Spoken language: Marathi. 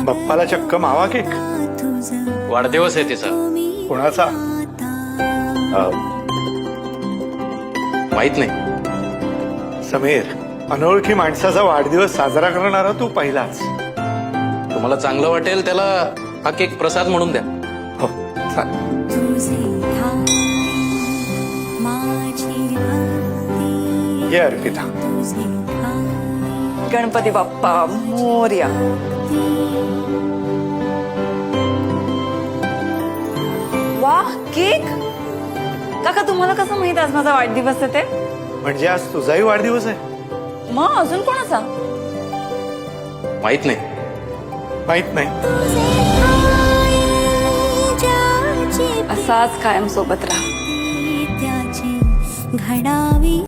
बाप्पाला चक्क मावा केक. वाढदिवस आहे तिचा. कोणाचा? माहित नाही. समीर, अनोळखी माणसाचा वाढदिवस साजरा करणारा तू पहिलाच. तुम्हाला चांगलं वाटेल त्याला हा केक प्रसाद म्हणून द्या. हो चालेल. ये अर्पिता. गणपती बाप्पा मोरया. वा, केक. काका, तुम्हाला कसं माहित आज माझा वाढदिवस आहे ते? म्हणजे आज तुझाही वाढदिवस आहे? मग अजून कोणाचा? माहित नाही. माहित नाही. असाच कायम सोबत राहा.